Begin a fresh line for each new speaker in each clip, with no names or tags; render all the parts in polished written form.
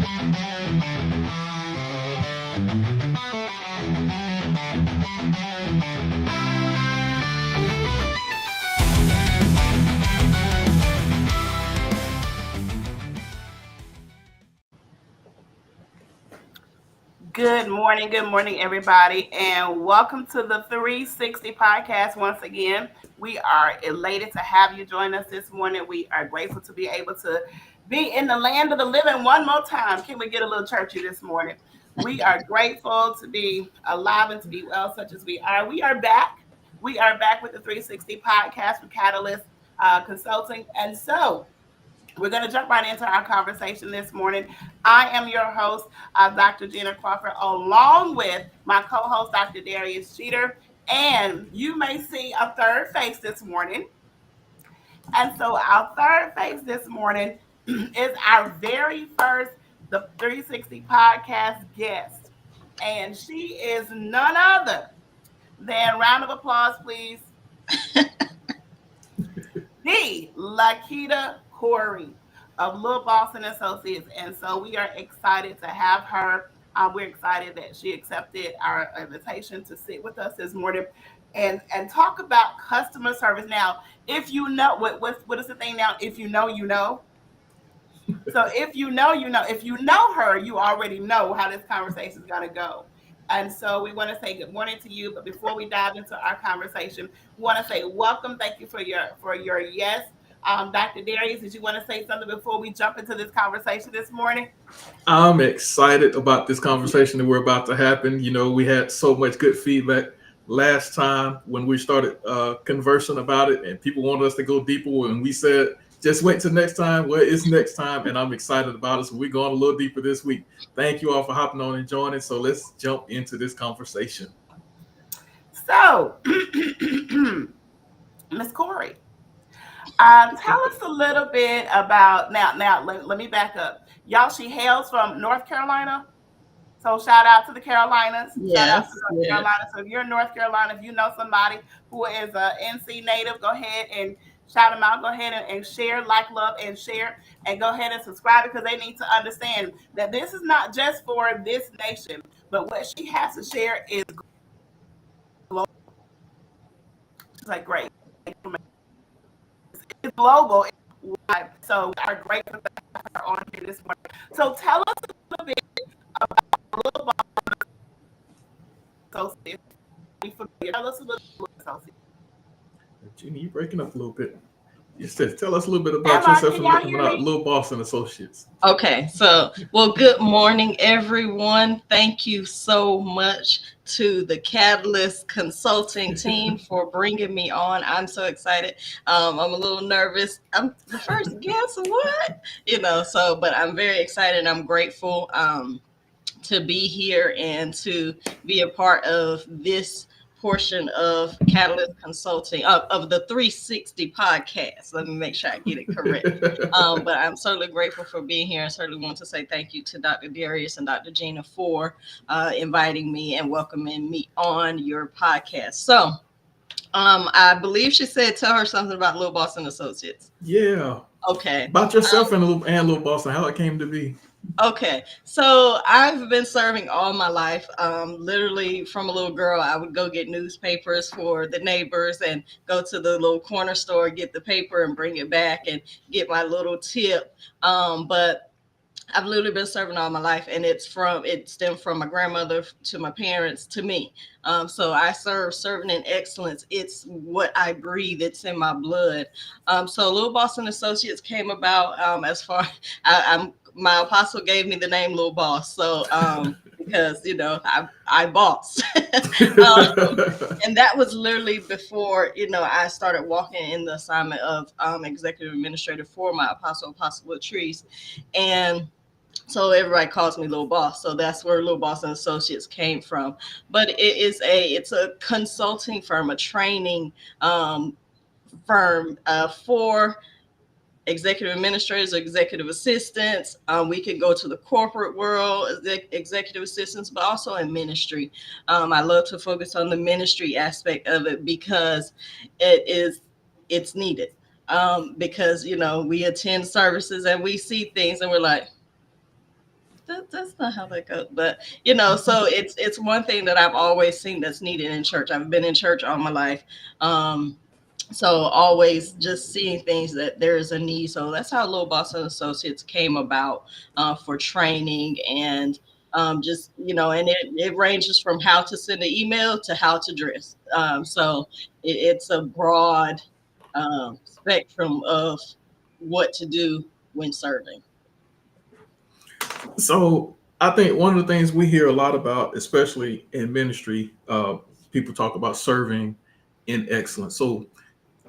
Good morning, everybody, and welcome to the 360 podcast. Once again, we are elated to have you join us this morning. We are grateful to be able to be in the land of the living one more time. Can we get a little churchy this morning? We are grateful to be alive and to be well, such as we are. We are back. We are back with the 360 podcast with Catalyst Consulting. And so, we're going to jump right into our conversation this morning. I am your host, Dr. Gena Crawford, along with my co-host, Dr. Darrius. And you may see a third face this morning. And so our third face this morning is our very first The 360 podcast guest. And she is none other than, round of applause, please, the Lakita Corey of Little Boston Associates. And so we are excited to have her. We're excited that she accepted our invitation to sit with us this morning and talk about customer service. Now, if you know, what is the thing now? If you know, you know. So if you know, you know. If you know her, you already know how this conversation is going to go. And so we want to say good morning to you. But before we dive into our conversation, we want to say welcome. Thank you for your yes. Dr. Darrius, did you want to say something before we jump into this conversation this morning?
I'm excited about this conversation that we're about to happen. You know, we had so much good feedback last time when we started conversing about it, and people wanted us to go deeper. And we said, just wait till next time. Well, it's next time, and I'm excited about it. So we're going a little deeper this week. Thank you all for hopping on and joining. So let's jump into this conversation.
So, Ms. Corey, tell us a little bit about now. Let me back up, y'all. She hails from North Carolina, so shout out to the Carolinas. Shout out to North Carolina. So if you're in North Carolina, if you know somebody who is a NC native, go ahead and shout them out. Go ahead and share, like, love, and share, and go ahead and subscribe because they need to understand that this is not just for this nation, but what she has to share is global. She's like, great. It's global. So we are grateful to have her on here this morning. So tell us a little bit about Little Boston Associates. Tell us a little bit about Associates.
Gina, you're breaking up a little bit. You said, tell us a little bit about yourself and about Little Boston Associates.
Okay, so, well, good morning, everyone. Thank you so much to the Catalyst Consulting team for bringing me on. I'm so excited. I'm a little nervous. I'm the first guest, what? But I'm very excited. I'm grateful to be here and to be a part of this portion of Catalyst Consulting of the 360 podcast. Let me make sure I get it correct. But I'm certainly grateful for being here, and certainly want to say thank you to Dr. Darrius and Dr. Gena for inviting me and welcoming me on your podcast. So I believe she said tell her something about Little Boston Associates.
Yeah.
Okay.
About yourself and Little Boston, how it came to be.
Okay, so I've been serving all my life. Literally from a little girl, I would go get newspapers for the neighbors and go to the little corner store, get the paper and bring it back and get my little tip. But I've literally been serving all my life, and it stemmed from my grandmother to my parents to me. So I serving in excellence. It's what I breathe. It's in my blood. So Little Boston Associates came about my apostle gave me the name Little Boss. So because I boss. And that was literally before I started walking in the assignment of executive administrator for my Apostle Latrice. And so everybody calls me Little Boss. So that's where Little Boston Associates came from. But it's a consulting firm, a training firm for executive administrators or executive assistants. We could go to the corporate world as executive assistants, but also in ministry. I love to focus on the ministry aspect of it because it's needed. Because we attend services and we see things and we're like, That's not how that goes. But so it's one thing that I've always seen that's needed in church. I've been in church all my life. Um, so always just seeing things that there is a need. So that's how Little Boston Associates came about, for training and, just and it ranges from how to send an email to how to dress. So it's a broad, spectrum of what to do when serving.
So I think one of the things we hear a lot about, especially in ministry, people talk about serving in excellence. So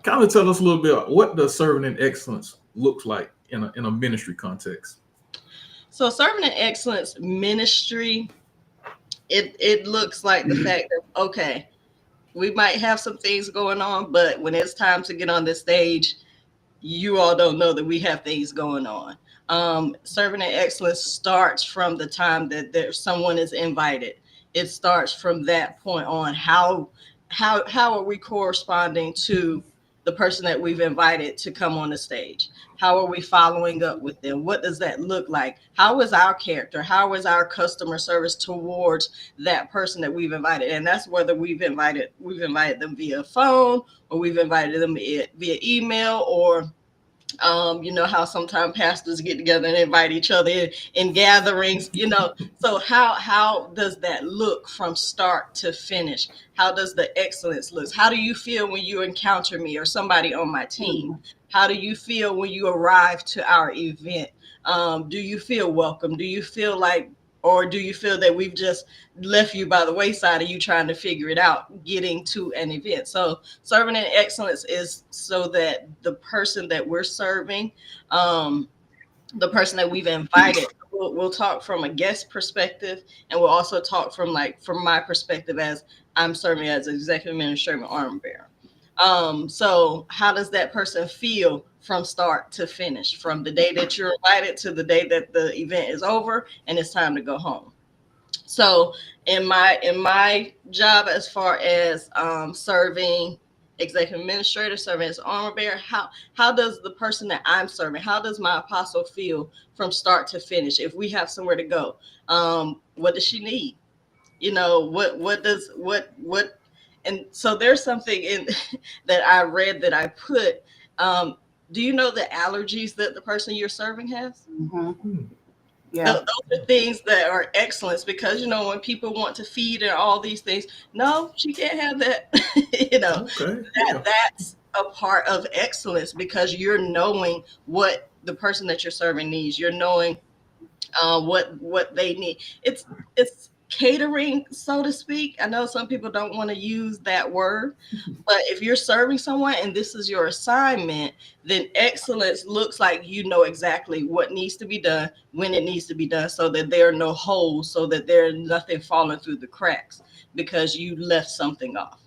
kind of tell us a little bit about what does serving in excellence looks like in a ministry context.
So serving in excellence ministry, it looks like the fact that, okay, we might have some things going on, but when it's time to get on this stage, you all don't know that we have things going on. Serving in excellence starts from the time that someone is invited. It starts from that point on. How are we corresponding to the person that we've invited to come on the stage? How are we following up with them? What does that look like? How is our character? How is our customer service towards that person that we've invited? And that's whether we've invited them via phone, or we've invited them via email, or you know how sometimes pastors get together and invite each other in gatherings, so how does that look from start to finish? How does the excellence look? How do you feel when you encounter me or somebody on my team? How do you feel when you arrive to our event? Do you feel welcome? Do you feel like, or do you feel that we've just left you by the wayside and you trying to figure it out getting to an event? So serving in excellence is so that the person that we're serving, the person that we've invited, we'll talk from a guest perspective, and we'll also talk from my perspective as I'm serving as executive administrator and armor bearer. So how does that person feel from start to finish, from the day that you're invited to the day that the event is over and it's time to go home? So in my job, as far as, serving executive administrator, serving as armor bearer, how does the person that I'm serving, how does my apostle feel from start to finish? If we have somewhere to go, what does she need? What and so there's something in that I read that I put. Do you know the allergies that the person you're serving has?
Mm-hmm. Yeah.
Those are things that are excellence, because when people want to feed and all these things, no, she can't have that.
Okay. Yeah.
That's a part of excellence, because you're knowing what the person that you're serving needs. You're knowing, what they need. It's catering, so to speak. I know some people don't want to use that word, but if you're serving someone and this is your assignment, then excellence looks like you know exactly what needs to be done, when it needs to be done, so that there are no holes, so that there's nothing falling through the cracks because you left something off.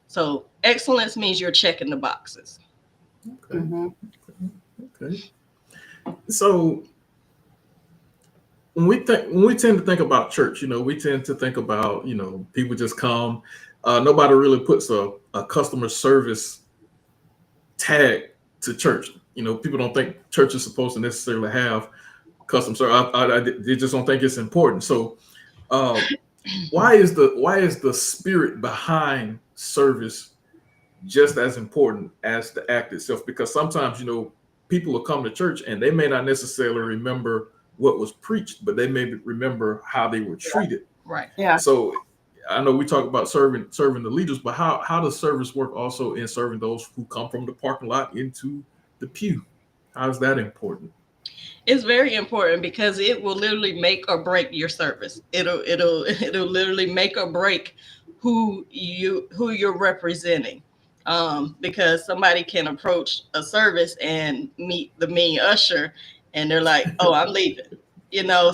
So excellence means you're checking the boxes.
Okay.
Mm-hmm.
Okay. So when we tend to think about church, we tend to think about, people just come. Nobody really puts a customer service tag to church. People don't think church is supposed to necessarily have customer service. They just don't think it's important. So why is the spirit behind service just as important as the act itself? Because sometimes, people will come to church and they may not necessarily remember what was preached, but they may remember how they were treated.
Right.
Yeah.
So I know we talk about serving the leaders, but how does service work also in serving those who come from the parking lot into the pew? How is that important?
It's very important, because it will literally make or break your service. It'll literally make or break who you're representing. Because somebody can approach a service and meet the mean usher, and they're like, "Oh, I'm leaving,"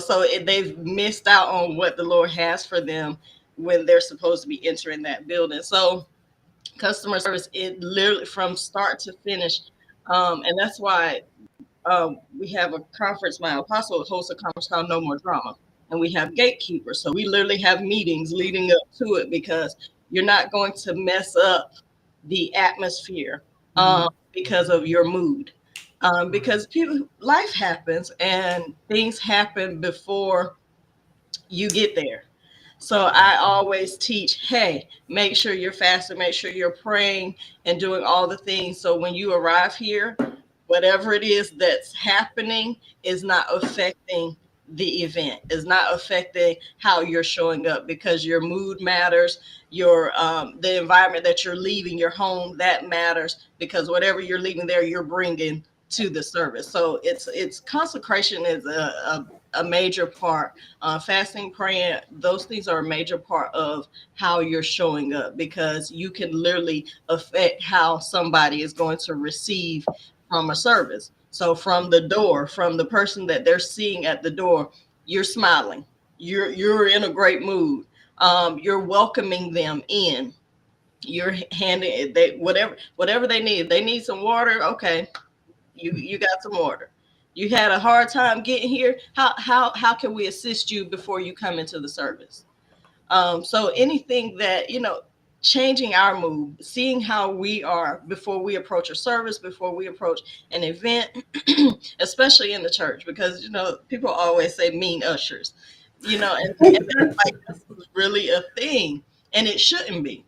So they've missed out on what the Lord has for them when they're supposed to be entering that building. So customer service, it literally from start to finish, and that's why, we have a conference. My apostle hosts a conference called No More Drama, and we have gatekeepers. So we literally have meetings leading up to it, because you're not going to mess up the atmosphere, because of your mood. Because life happens and things happen before you get there. So I always teach, hey, make sure you're fasting, make sure you're praying and doing all the things. So when you arrive here, whatever it is that's happening is not affecting the event, is not affecting how you're showing up, because your mood matters, your the environment that you're leaving, your home, that matters, because whatever you're leaving there, you're bringing to the service. So it's consecration is a major part. Fasting, praying, those things are a major part of how you're showing up, because you can literally affect how somebody is going to receive from a service. So from the door, from the person that they're seeing at the door, you're smiling, you're in a great mood, you're welcoming them in, you're handing they whatever they need. If they need some water, okay, you got some water. You had a hard time getting here. How can we assist you before you come into the service? So anything that, changing our mood, seeing how we are before we approach a service, before we approach an event, especially in the church, because people always say mean ushers, and that's like, this is really a thing, and it shouldn't be,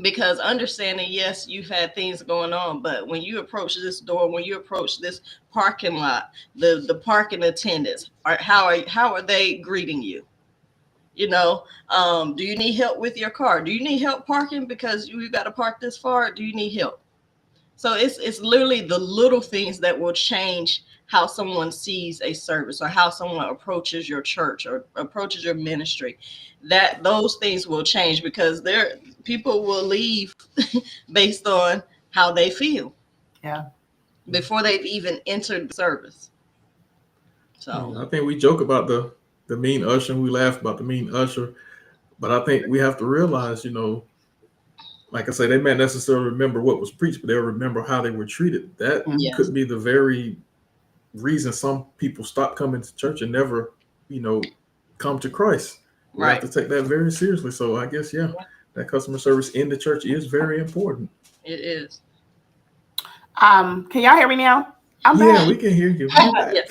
because understanding, yes, you've had things going on, but when you approach this door, when you approach this parking lot, the parking attendants are how are they greeting you? Do you need help with your car? Do you need help parking because you got to park this far? Do you need help? So it's literally the little things that will change how someone sees a service, or how someone approaches your church or approaches your ministry. That those things will change, because people will leave based on how they feel
Yeah.
before they've even entered the service. So
Yeah, I think we joke about the mean usher, and we laugh about the mean usher, but I think we have to realize, like I say, they may not necessarily remember what was preached, but they'll remember how they were treated. That
yes,
could be the very reason some people stop coming to church and never, you know, come to Christ. We have
right.
to take that very seriously. So I guess, yeah, that customer service in the church is very important.
It is.
Can y'all hear me now? I'm
Yeah,
back.
we can hear you. You back.
Yes.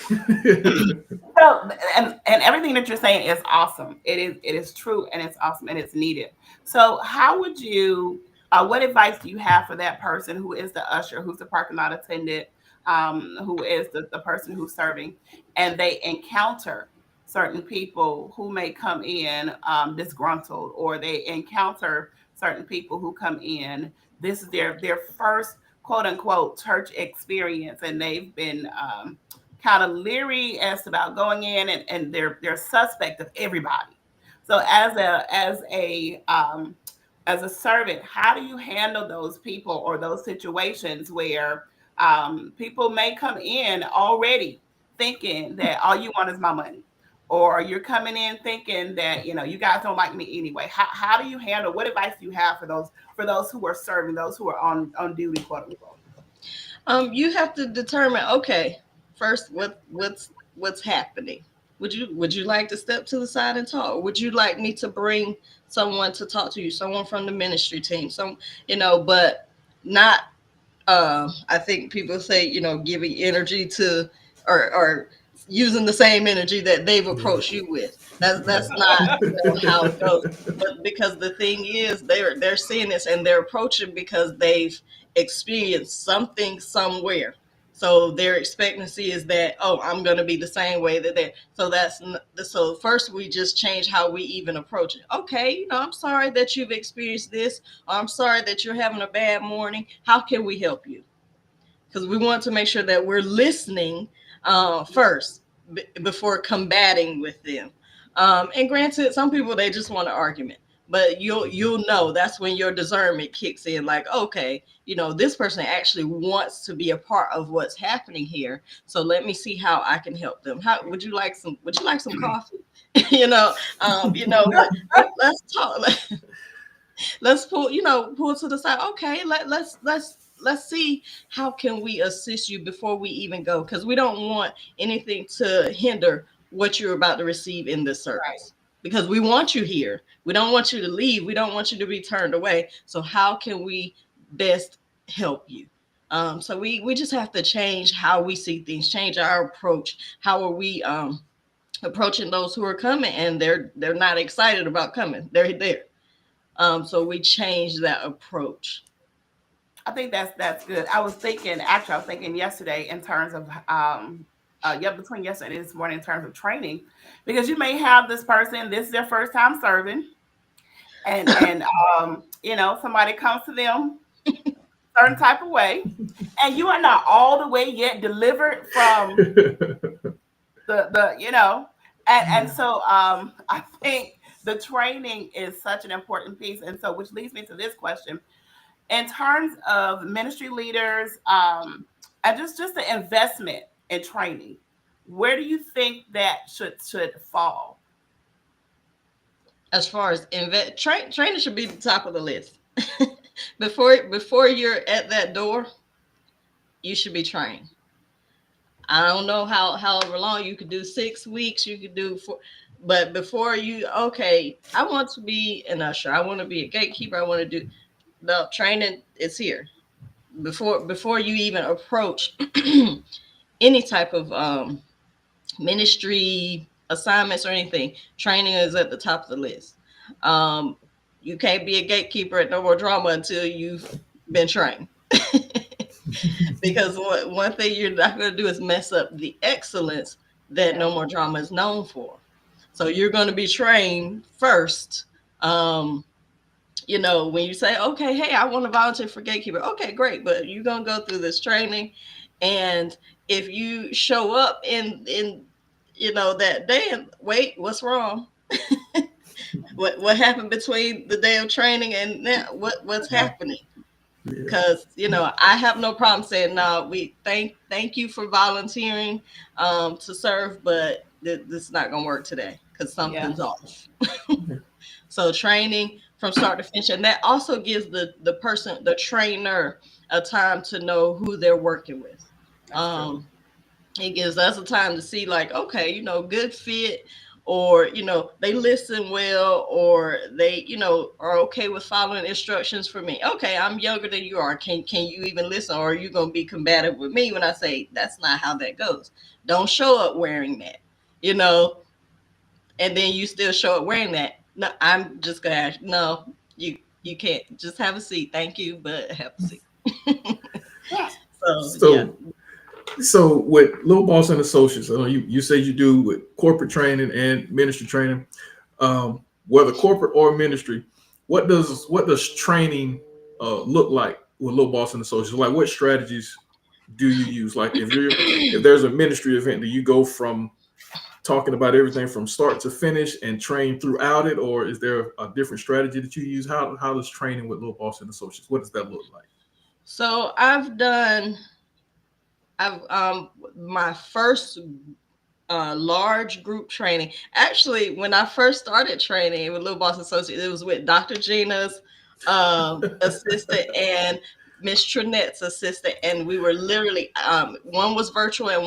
So, and everything that you're saying is awesome. It is true, and it's awesome, and it's needed. So how would you what advice do you have for that person who is the usher, who's the parking lot attendant, who is the person who's serving, and they encounter certain people who may come in disgruntled, or they encounter certain people who come in, this is their first quote unquote church experience, and they've been kind of leery as about going in, and they're suspect of everybody. So as a servant, how do you handle those people or those situations where people may come in already thinking that all you want is my money, or you're coming in thinking that you guys don't like me anyway? How do you handle? What advice do you have for those who are serving, those who are on duty, quote unquote?
You have to determine, okay, first, what's happening. Would you like to step to the side and talk? Would you like me to bring someone to talk to you, someone from the ministry team, but not, I think people say, giving energy to, or using the same energy that they've approached you with. That's not, how it goes. But because the thing is, they're seeing this and they're approaching because they've experienced something somewhere. So their expectancy is that, oh, I'm going to be the same way that they. So so first we just change how we even approach it. Okay, I'm sorry that you've experienced this. Or I'm sorry that you're having a bad morning. How can we help you? Because we want to make sure that we're listening first before combating with them. And granted, some people, they just want an argument, but you'll know that's when your discernment kicks in. Like, okay, this person actually wants to be a part of what's happening here. So let me see how I can help them. How would you like some coffee? Let's talk. Let's pull to the side. Okay, let's see how can we assist you before we even go, because we don't want anything to hinder what you're about to receive in this service, because we want you here. We don't want you to leave. We don't want you to be turned away. So how can we best help you? So we just have to change how we see things, change our approach. How are we approaching those who are coming, and they're not excited about coming. They're there. So we changed that approach.
I think that's good. I was thinking yesterday in terms of between yesterday and this morning in terms of training, because you may have this person, this is their first time serving, and somebody comes to them certain type of way, and you are not all the way yet delivered from the and so I think the training is such an important piece, and so which leads me to this question in terms of ministry leaders, and just the investment in training. Where do you think that should fall?
As far as training should be the top of the list. Before you're at that door, you should be trained. I don't know however long you could do, 6 weeks, you could do four, but before you, okay, I want to be an usher, I want to be a gatekeeper, I want to do the training is here before you even approach any type of ministry assignments or anything. Training is at the top of the list. Um, you can't be a gatekeeper at No More Drama until you've been trained. Because one thing you're not going to do is mess up the excellence that
Yeah.
No More Drama is known for. So you're going to be trained first. Um, when you say, okay, hey, I want to volunteer for gatekeeper. Okay, great, but you're going to go through this training, and if you show up in that day and wait, what's wrong? What happened between the day of training and now? What's happening?
Yeah.
Because I have no problem saying no. We thank you for volunteering to serve, but this is not gonna work today because
Yeah.
something's off. So training from start to finish, and that also gives the person, the trainer, a time to know who they're working with.
That's true.
Um, it gives us a time to see, like, okay, good fit, or they listen well, or they are okay with following instructions for me. Okay, I'm younger than you are, can you even listen, or are you going to be combative with me when I say that's not how that goes? Don't show up wearing that, you know and then you still show up wearing that. No, I'm just gonna ask, no, you can't. Just have a seat, thank you, but have a seat.
Yeah.
So yeah.
So, so with Little Boss and Associates, I know you say you do with corporate training and ministry training, whether corporate or ministry. What does training look like with Little Boss and Associates? Like, what strategies do you use? Like, if there's a ministry event, do you go from talking about everything from start to finish and train throughout it, or is there a different strategy that you use? How does training with Little Boss and Associates? What does that look like?
So I've my first large group training. Actually, when I first started training with Little Boss Associates, it was with Dr. Gena's assistant and Miss Trinette's assistant, and we were literally one was virtual and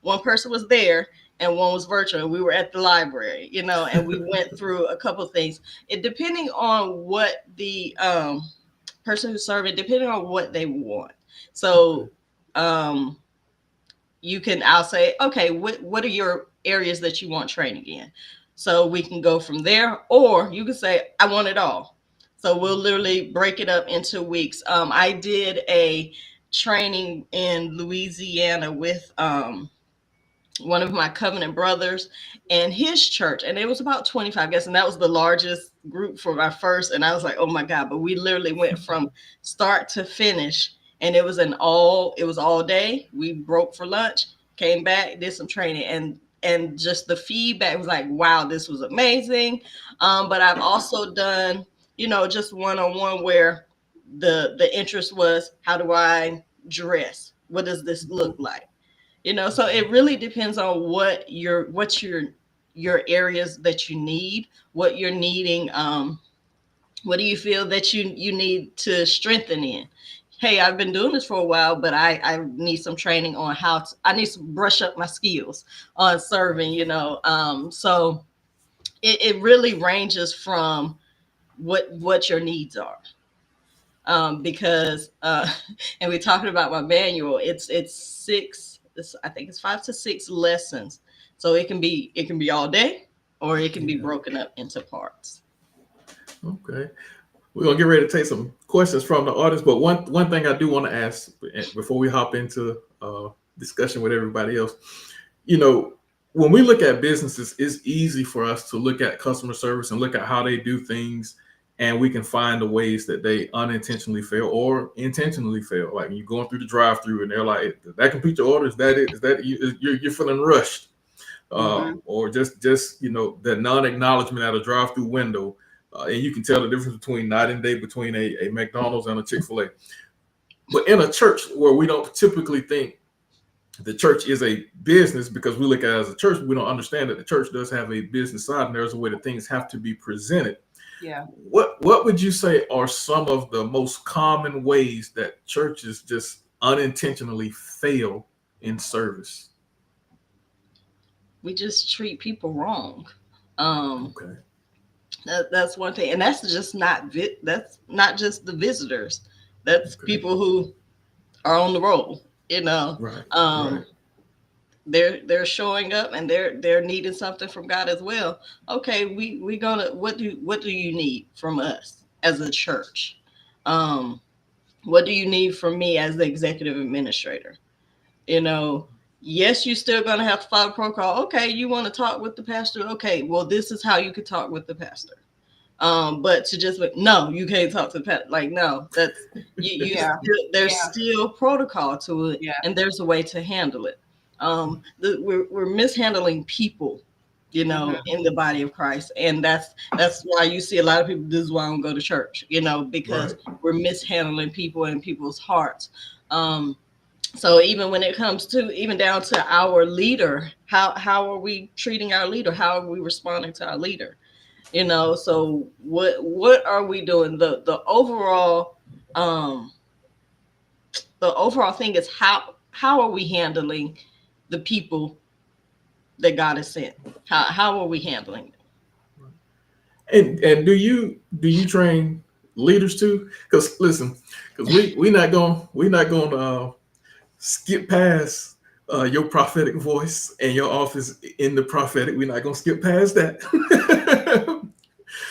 one person was there and one was virtual. We were at the library, and we went through a couple of things. It depending on what the person who's serving, depending on what they want. So um I'll say, okay, what are your areas that you want training in? So we can go from there, or you can say, I want it all. So we'll literally break it up into weeks. I did a training in Louisiana with one of my covenant brothers and his church, and it was about 25 guests, and that was the largest group for my first. And I was like, oh my god, but we literally went from start to finish, and it was all day. We broke for lunch, came back, did some training, and just the feedback was like, wow, this was amazing. But I've also done just one-on-one where the interest was, how do I dress, what does this look like? So it really depends on your areas that you need, what you're needing. What do you feel that you need to strengthen in? Hey, I've been doing this for a while, but I need some training on I need to brush up my skills on serving. So it really ranges from what your needs are. Because and we're talking about my manual, it's this, I think it's 5 to 6 lessons. So it can be all day, or it can be
Yeah.
broken up into parts.
Okay. We're gonna get ready to take some questions from the audience, but one thing I do want to ask before we hop into discussion with everybody else, you know, when we look at businesses, it's easy for us to look at customer service and look at how they do things, and we can find the ways that they unintentionally fail or intentionally fail. Like you're going through the drive-through, and they're like, "Did that complete your order? Is that it? Is that you're feeling rushed?"
Mm-hmm.
Or just the non-acknowledgement at a drive-through window, and you can tell the difference between night and day between a McDonald's and a Chick-fil-A. But in a church where we don't typically think the church is a business, because we look at it as a church, we don't understand that the church does have a business side, and there's a way that things have to be presented.
Yeah.
What would you say are some of the most common ways that churches just unintentionally fail in service?
We just treat people wrong. Um,
Okay.
that's one thing, and that's not just the visitors. That's
Okay.
people who are on the roll. You know,
Right. Right.
um, they're showing up, and they're needing something from God as well. Okay, we gonna what do you need from us as a church? Um, what do you need from me as the executive administrator? You know, yes, you're still gonna have to follow protocol. Okay, you want to talk with the pastor? Okay, well, this is how you could talk with the pastor. But to just no, you can't talk to the pastor. Like, no, that's you
Yeah.
still, there's
Yeah.
still protocol to it,
Yeah.
and there's a way to handle it. We're mishandling people,
Mm-hmm.
in the body of Christ, and that's why you see a lot of people. This is why I don't go to church, because
Right.
we're mishandling people and people's hearts. So even when it comes to even down to our leader, how are we treating our leader? How are we responding to our leader? So what are we doing? Um the overall thing is how are we handling the people that God has sent? How are we handling them?
And do you train leaders too? Because listen, because we not going to skip past your prophetic voice and your office in the prophetic. We're not going to skip past that.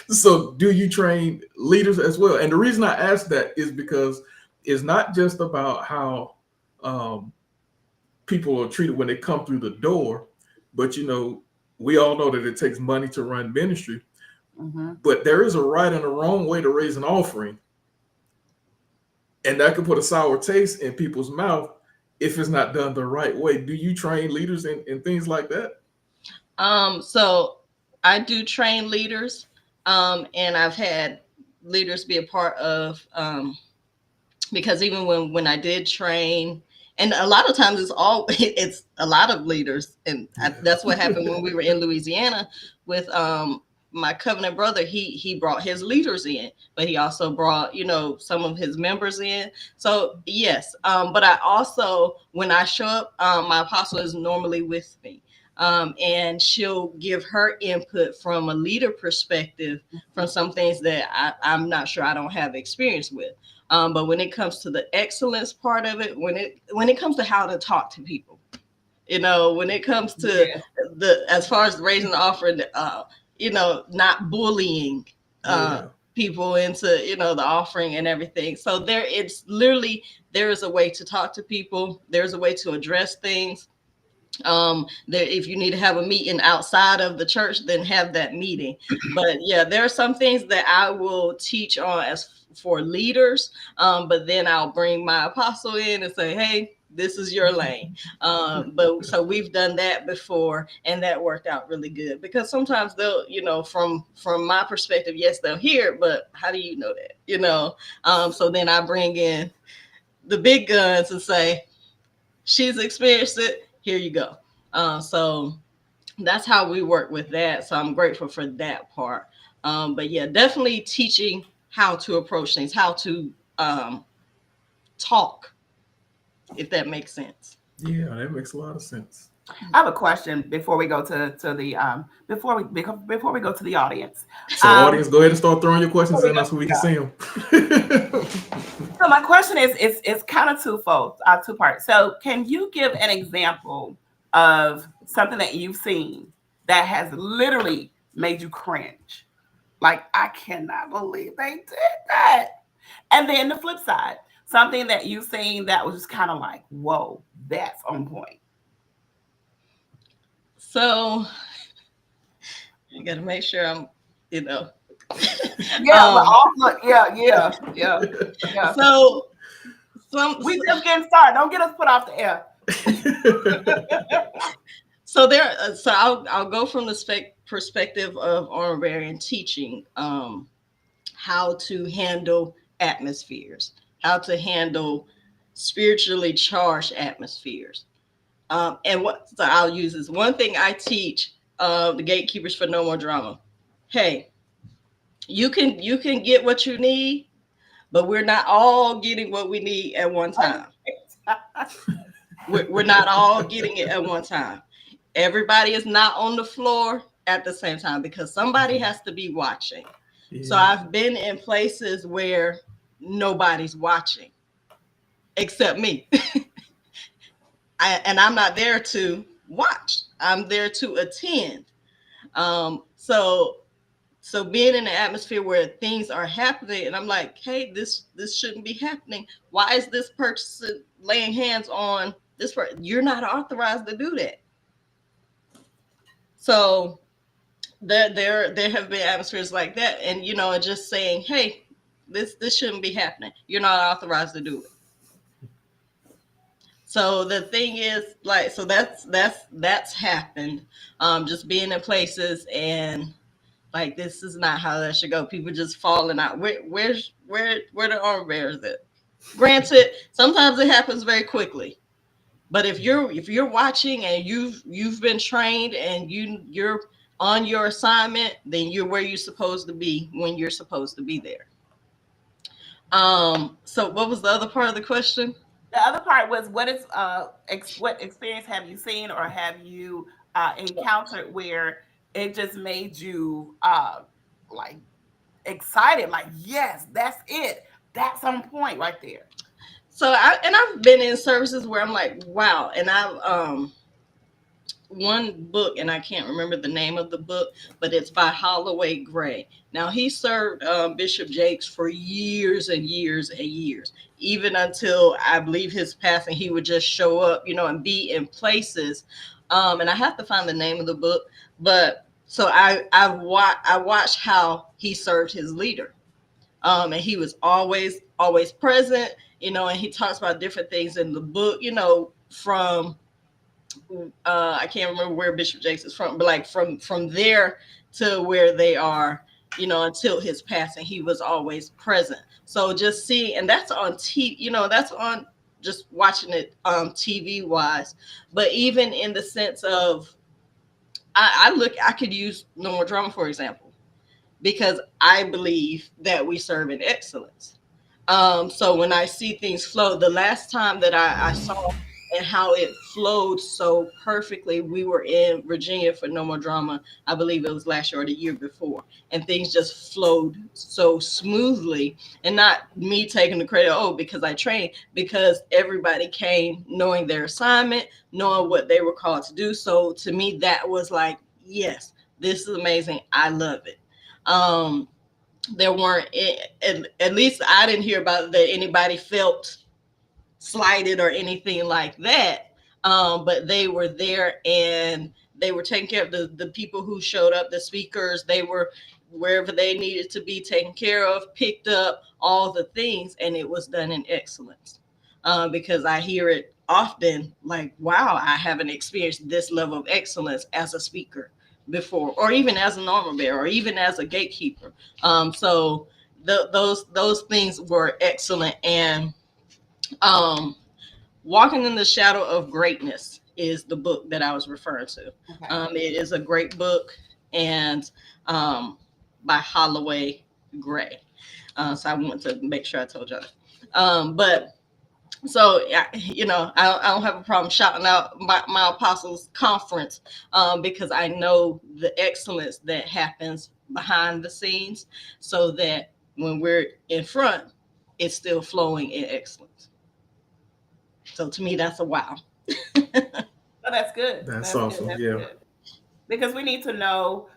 So do you train leaders as well? And the reason I ask that is because it's not just about how um, people are treated when they come through the door, but we all know that it takes money to run ministry.
Mm-hmm.
But there is a right and a wrong way to raise an offering, and that can put a sour taste in people's mouth if it's not done the right way. Do you train leaders in things like that?
So I do train leaders, and I've had leaders be a part of, because even when I did train, and a lot of times it's a lot of leaders, and that's what happened when we were in Louisiana with my covenant brother. He brought his leaders in, but he also brought some of his members in. So yes, but I also, when I show up, my apostle is normally with me. And she'll give her input from a leader perspective from some things that I'm not sure, I don't have experience with. But when it comes to the excellence part of it, when it comes to how to talk to people, when it comes to
Yeah.
as far as raising the offering, not bullying
Yeah.
people into the offering and everything. So it's literally, there is a way to talk to people. There's a way to address things. If you need to have a meeting outside of the church, then have that meeting. But yeah, there are some things that I will teach on as for leaders, but then I'll bring my apostle in and say, hey, this is your lane. But so we've done that before, and that worked out really good, because sometimes they'll, from my perspective, yes, they'll hear it, but how do you know that? So then I bring in the big guns and say, she's experienced it, here you go. So that's how we work with that. So I'm grateful for that part. But yeah, definitely teaching how to approach things, how to talk, if that makes sense.
Yeah, that makes a lot of sense.
I have a question before we go to the before we go to the audience.
So, audience, go ahead and start throwing your questions
Before we
in
go,
us so we can
yeah.
see them.
So my question is kind of twofold, two parts. So can you give an example of something that you've seen that has literally made you cringe? Like, I cannot believe they did that. And then the flip side, something that you've seen that was just kind of like, whoa, that's on point.
So I got to make sure I'm, you know.
Yeah, but
um.
also, yeah.
So some.
We just getting started. Don't get us put off the air.
So there. So I'll go from the perspective of honorarian teaching. How to handle atmospheres, how to handle spiritually charged atmospheres. And what so I'll use this one thing I teach the gatekeepers for no more drama. Hey, you can get what you need, but we're not all getting what we need at one time. We're not all getting it at one time. Everybody is not on the floor at the same time because somebody has to be watching.
Yeah.
So I've been in places where nobody's watching except me. And I'm not there to watch. I'm there to attend. So being in an atmosphere where things are happening, and I'm like, hey, this shouldn't be happening. Why is this person laying hands on this person? You're not authorized to do that. So there have been atmospheres like that, and just saying, hey, this shouldn't be happening. You're not authorized to do it. So the thing is, like, so that's happened. Just being in places and like this is not how that should go. People just falling out. Where the arm bearers at? Granted, sometimes it happens very quickly. But if you're watching and you've been trained and you're on your assignment, then you're where you're supposed to be when you're supposed to be there. So what was the other part of the question?
The other part was what experience have you seen or have you encountered where it just made you like excited, like, yes, that's it, that's on point right there.
So I've been in services where I'm like, wow, and I've one book, and I can't remember the name of the book, but it's by Holloway Gray. Now, he served Bishop Jakes for years and years and years, even until I believe his passing. He would just show up, and be in places. And I have to find the name of the book, but so I watched how he served his leader. And he was always present, and he talks about different things in the book, from I can't remember where Bishop Jakes is from, but like from there to where they are, until his passing, he was always present. So just seeing, and that's on TV, that's on just watching it TV wise, but even in the sense of, I could use No More Drama for example, because I believe that we serve in excellence. So when I see things flow, the last time that I saw and how it flowed so perfectly, we were in Virginia for No More Drama. I believe it was last year or the year before, and things just flowed so smoothly. And not me taking the credit, because I trained, because everybody came knowing their assignment, knowing what they were called to do. So to me, that was like, yes, this is amazing. I love it. There weren't, at least I didn't hear about that anybody felt slighted or anything like that. But they were there and they were taking care of the people who showed up, the speakers. They were wherever they needed to be taken care of, picked up, all the things, and it was done in excellence. Because I hear it often, like, wow, I haven't experienced this level of excellence as a speaker before, or even as an armor bearer, or even as a gatekeeper. So those things were excellent. And Walking in the Shadow of Greatness is the book that I was referring to.
Okay.
It is a great book, and by Holloway Gray. So I want to make sure I told y'all that. But So I don't have a problem shouting out my apostles conference, because I know the excellence that happens behind the scenes, so that when we're in front, it's still flowing in excellence. So to me, that's a wow.
Oh, that's good.
That's
That's good.
awesome.
That's
Yeah.
good. Because we need to know,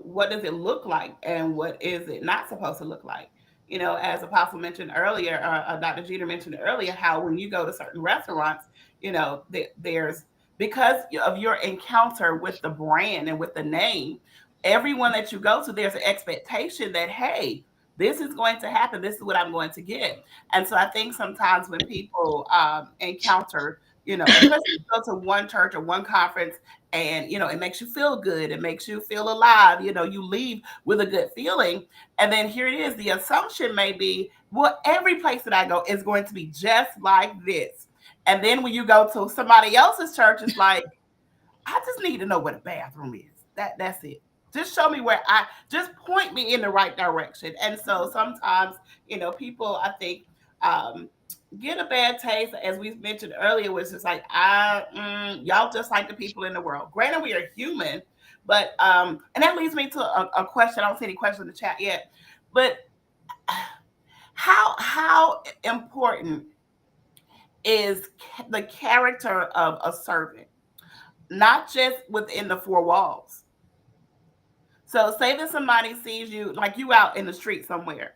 what does it look like and what is it not supposed to look like. As Apostle mentioned earlier, Dr. Jeter mentioned earlier, how when you go to certain restaurants, there's, because of your encounter with the brand and with the name, everyone that you go to, there's an expectation that, hey, this is going to happen. This is what I'm going to get. And so I think sometimes when people encounter, especially if you go to one church or one conference, and it makes you feel good, it makes you feel alive, you leave with a good feeling, and then here it is, the assumption may be, well, every place that I go is going to be just like this. And then when you go to somebody else's church, it's like, I just need to know where the bathroom is. That's it. Just show me where, I just point me in the right direction. And so sometimes, people, I think, um, get a bad taste, as we mentioned earlier, was just like, y'all just like the people in the world. Granted, we are human, but and that leads me to a question. I don't see any questions in the chat yet, but how important is the character of a servant, not just within the four walls? So say that somebody sees you, like you out in the street somewhere.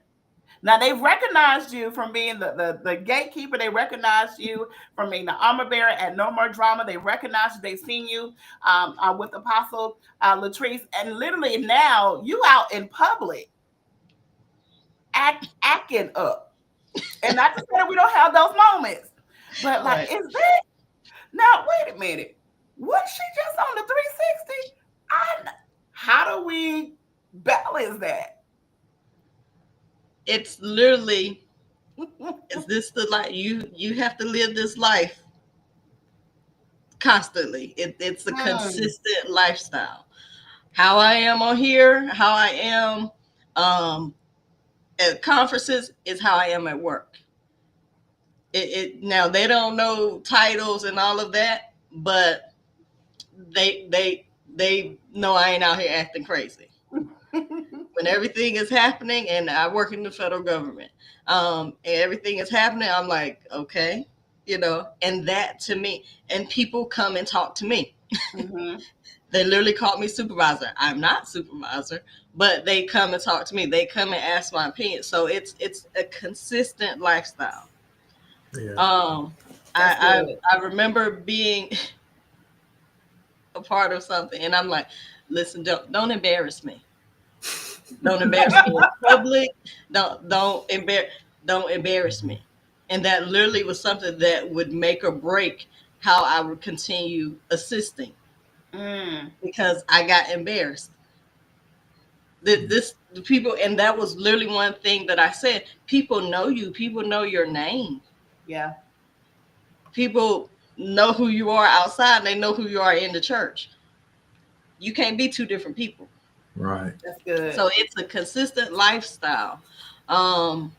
Now they've recognized you from being the gatekeeper. They recognized you from being the armor bearer at No More Drama. They recognized you. They've seen you with Apostle Latrice, and literally now you out in public acting up. And not to say that we don't have those moments, but like,
Right.
is that now? Wait a minute. Was she just on the 360? How do we balance that?
It's literally, is this the life you have to live this life constantly? It's a
Hmm.
consistent lifestyle. How I am on here, how I am um, at conferences is how I am at work. It now they don't know titles and all of that, but they know I ain't out here acting crazy. When everything is happening, and I work in the federal government, and everything is happening, I'm like, okay, and that to me, and people come and talk to me.
Hmm.
They literally call me supervisor. I'm not supervisor, but they come and talk to me. They come and ask my opinion. So it's a consistent lifestyle.
Yeah.
Um,
That's
I,
good.
I remember being a part of something, and I'm like, listen, don't embarrass me. Don't embarrass me in public. Don't embarrass me. And that literally was something that would make or break how I would continue assisting,
Mm,
because I got embarrassed. The people, and that was literally one thing that I said. People know you. People know your name.
yeah,
People know who you are outside. And they know who you are in the church. You can't be two different people.
Right.
that's good.
So it's a consistent lifestyle. Um,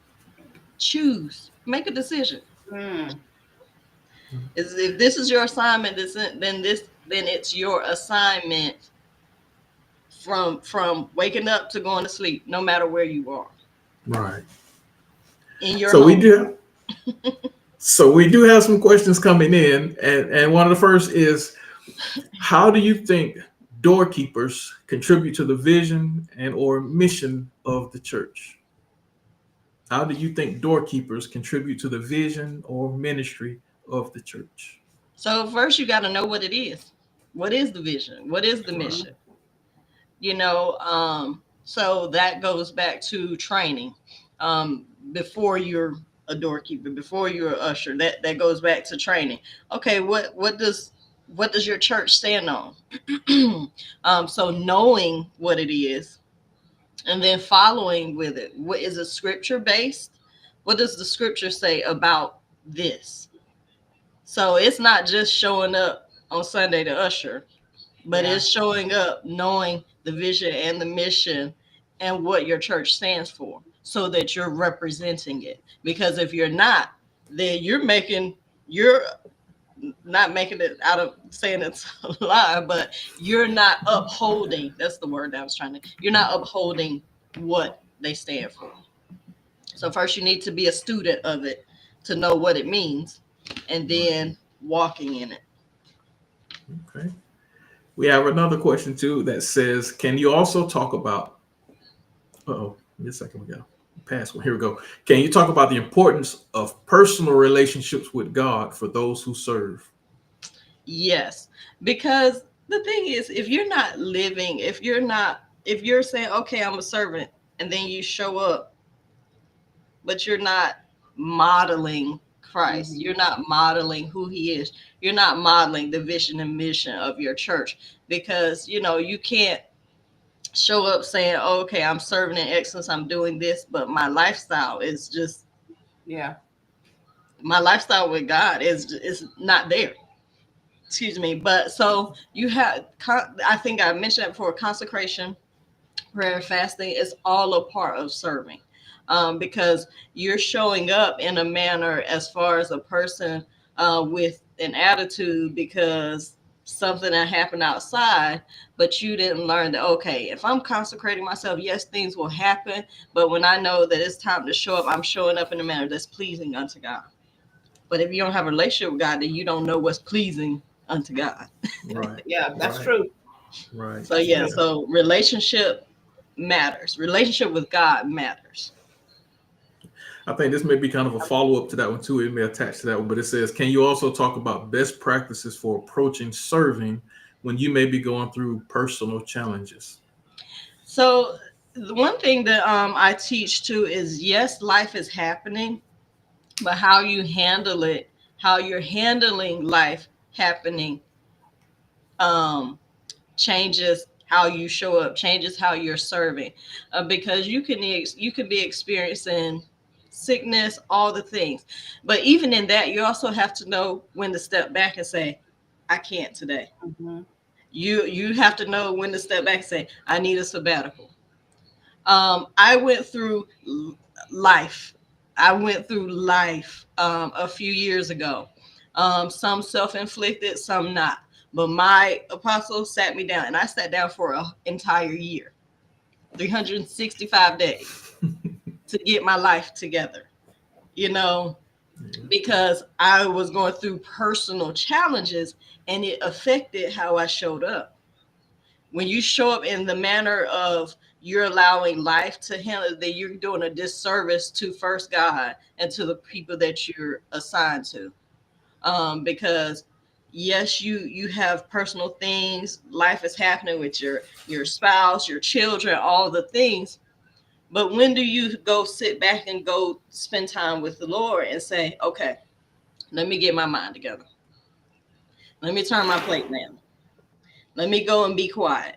choose, make a decision.
Mm,
Is if this is your assignment, then it's your assignment from waking up to going to sleep, no matter where you are
Right.
in your
So we
home.
do. So we do have some questions coming in, and one of the first is, how do you think doorkeepers contribute to the vision and or mission of the church? How do you think doorkeepers contribute to the vision or ministry of the church?
So first, you got to know what it is. What is the vision? What is the
Right.
hmm.
mission? So that goes back to training. Before you're a doorkeeper, before you're an usher, that goes back to training. Okay, what does your church stand on? So knowing what it is, and then following with it. What is it, scripture based? What does the scripture say about this? So it's not just showing up on Sunday to usher, but
Yeah.
it's showing up knowing the vision and the mission and what your church stands for, so that you're representing it. Because if you're not, then you're not making it out of saying it's a lie, but you're not upholding. That's the word that I was trying to. You're not upholding what they stand for. So first, you need to be a student of it to know what it means, and then walking in it.
Okay. We have another question too that says, can you also talk about, oh, give me a second, we got past one. Here we go. Can you talk about the importance of personal relationships with God for those who serve?
Yes, because the thing is, if you're not living, if you're saying, okay, I'm a servant, and then you show up, but you're not modeling Christ,
Mm-hmm.
you're not modeling who he is, you're not modeling the vision and mission of your church, because, you can't show up saying, oh, okay, I'm serving in excellence, I'm doing this, but
Yeah.
my lifestyle with God is not there. Excuse me. But so you have, I think I mentioned that before, consecration, prayer, fasting is all a part of serving, because you're showing up in a manner as far as a person with an attitude because something that happened outside, but you didn't learn that, okay, if I'm consecrating myself, yes, things will happen, but when I know that it's time to show up, I'm showing up in a manner that's pleasing unto God. But if you don't have a relationship with God, then you don't know what's pleasing unto God.
Right.
Yeah, that's
Right.
true.
Right.
So
That's
yeah,
true.
Yeah.
so relationship matters. Relationship with God matters.
I think this may be kind of a follow up to that one too. It may attach to that one, but it says, can you also talk about best practices for approaching serving when you may be going through personal challenges?
So the one thing that I teach too is, yes, life is happening, but how you handle it, how you're handling life happening, um, changes how you show up, changes how you're serving, because you can be experiencing sickness, all the things, but even in that, you also have to know when to step back and say, I can't today.
Mm-hmm.
You have to know when to step back and say, I need a sabbatical. I went through life. I went through life a few years ago. Some self-inflicted, some not. But my apostle sat me down, and I sat down for an entire year, 365 days, to get my life together. You know,
Yeah.
because I was going through personal challenges, and it affected how I showed up. When you show up in the manner of you're allowing life to handle, that you're doing a disservice to first God and to the people that you're assigned to. Because yes, you have personal things, life is happening with your spouse, your children, all the things. But when do you go sit back and go spend time with the Lord and say, okay, let me get my mind together. Let me turn my plate down. Let me go and be quiet,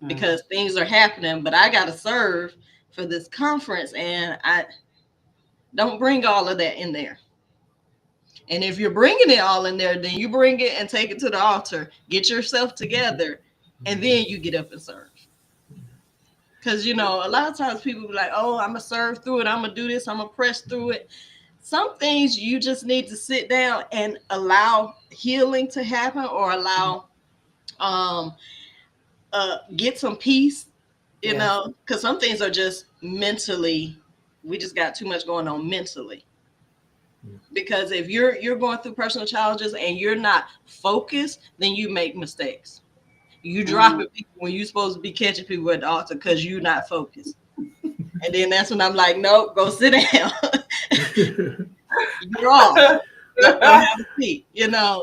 Mm.
because things are happening, but I got to serve for this conference, and I don't bring all of that in there. And if you're bringing it all in there, then you bring it and take it to the altar, get yourself together, and then you get up and serve. Because, a lot of times people be like, oh, I'm going to serve through it. I'm going to do this. I'm going to press through it. Some things you just need to sit down and allow healing to happen, or allow um, get some peace,
Yes.
because some things are just mentally, we just got too much going on mentally. Because if you're going through personal challenges and you're not focused, then you make mistakes. You
Mm-hmm.
dropping people when you're supposed to be catching people at the altar because you're not focused. And then that's when I'm like, nope, go sit down. You're off. Go have a seat.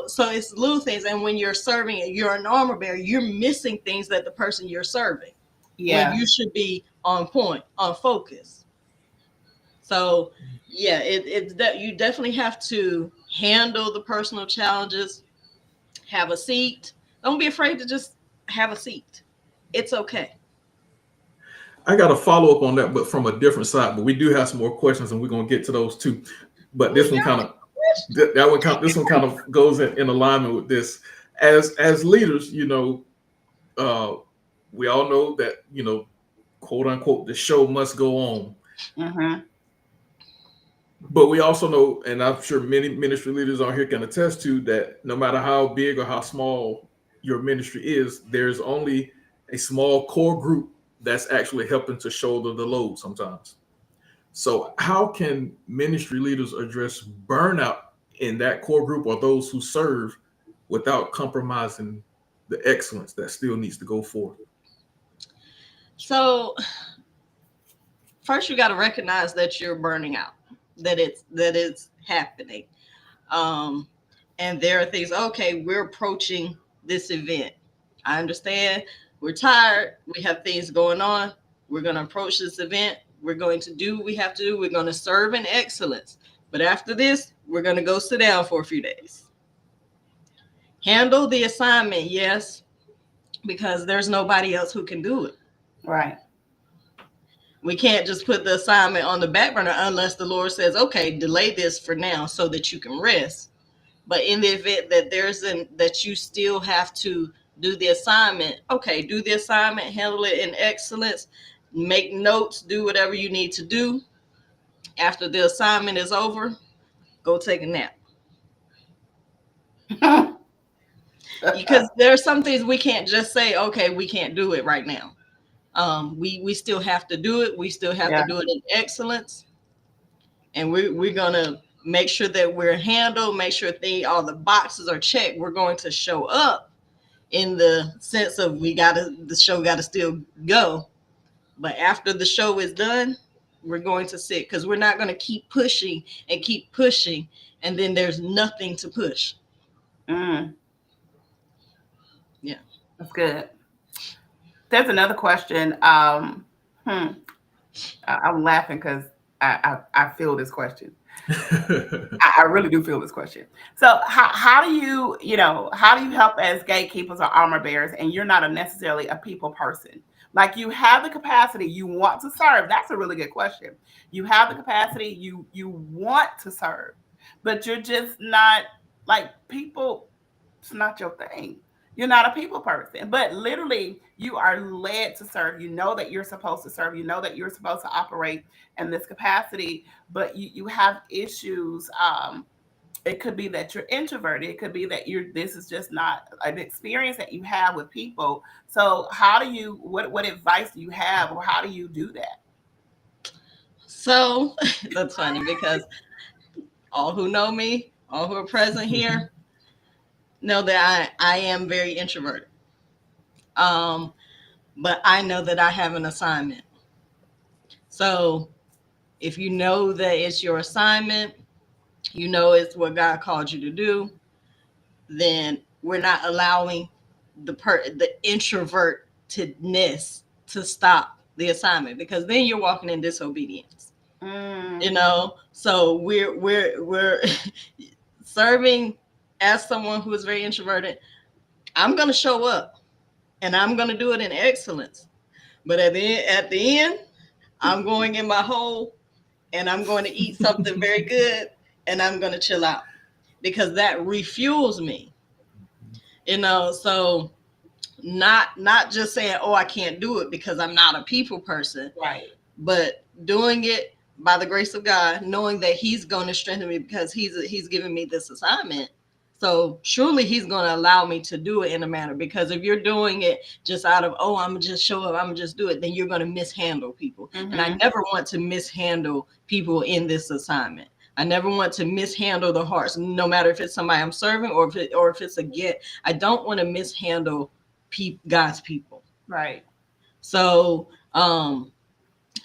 So it's little things. And when you're serving and you're an armor bearer, you're missing things that the person you're serving, when
Yeah.
you should be on point, on focus. So yeah, it's that you definitely have to handle the personal challenges. Have a seat. Don't be afraid to just have a seat. It's okay.
I got a follow up on that, but from a different side. But we do have some more questions, and we're gonna get to those too. But
Ooh,
this one
y'all
kind
got
of
questions.
this one kind of goes in alignment with this. As leaders, uh, we all know that quote unquote, the show must go on.
Mm-hmm.
But we also know, and I'm sure many ministry leaders on here can attest to that, no matter how big or how small your ministry is, there's only a small core group that's actually helping to shoulder the load sometimes. So, how can ministry leaders address burnout in that core group or those who serve without compromising the excellence that still needs to go forth?
So first you got to recognize that you're burning out, that it's happening. Um, and there are things, okay, we're approaching this event. I understand we're tired, we have things going on. We're going to approach this event. We're going to do what we have to do. We're going to serve in excellence. But after this, we're going to go sit down for a few days. Handle the assignment, yes, because there's nobody else who can do it.
Right.
We can't just put the assignment on the back burner unless the Lord says, okay, delay this for now so that you can rest. But in the event that that you still have to do the assignment, okay, do the assignment, handle it in excellence, make notes, do whatever you need to do. After the assignment is over, go take a nap. Because there are some things we can't just say, okay, we can't do it right now. We still have to do it. We still have to do it in excellence. And we're going to make sure that we're handled, make sure all the boxes are checked. We're going to show up in the sense of the show got to still go. But after the show is done, we're going to sit, because we're not going to keep pushing and keep pushing. And then there's nothing to push.
Mm.
Yeah.
That's good. There's another question. I'm laughing because I feel this question. I really do feel this question. So how do how do you help as gatekeepers or armor bearers, and you're not necessarily a people person? Like, you have the capacity, you want to serve. That's a really good question. You have the capacity, you want to serve, but you're just not, like, people. It's not your thing. You're not a people person, but literally you are led to serve. You know that you're supposed to serve. You know that you're supposed to operate in this capacity, but you have issues. It could be that you're introverted. It could be that this is just not an experience that you have with people. So how do you, what advice do you have, or how do you do that?
So that's funny, because all who know me, all who are present here, know that I am very introverted. But I know that I have an assignment. So if you know that it's your assignment, you know it's what God called you to do, then we're not allowing the introvertedness to stop the assignment, because then you're walking in disobedience. So we're serving as someone who is very introverted. I'm going to show up and I'm going to do it in excellence. But at the end, I'm going in my hole and I'm going to eat something very good and I'm going to chill out, because that refuels me. So not just saying, oh, I can't do it because I'm not a people person,
Right?
but doing it by the grace of God, knowing that He's going to strengthen me, because He's given me this assignment. So surely He's going to allow me to do it in a manner, because if you're doing it just out of, oh, I'm going to just show up, I'm going to just do it, then you're going to mishandle people.
Mm-hmm.
And I never want to mishandle people in this assignment. I never want to mishandle the hearts, no matter if it's somebody I'm serving or if it's a get. I don't want to mishandle God's people.
Right.
So,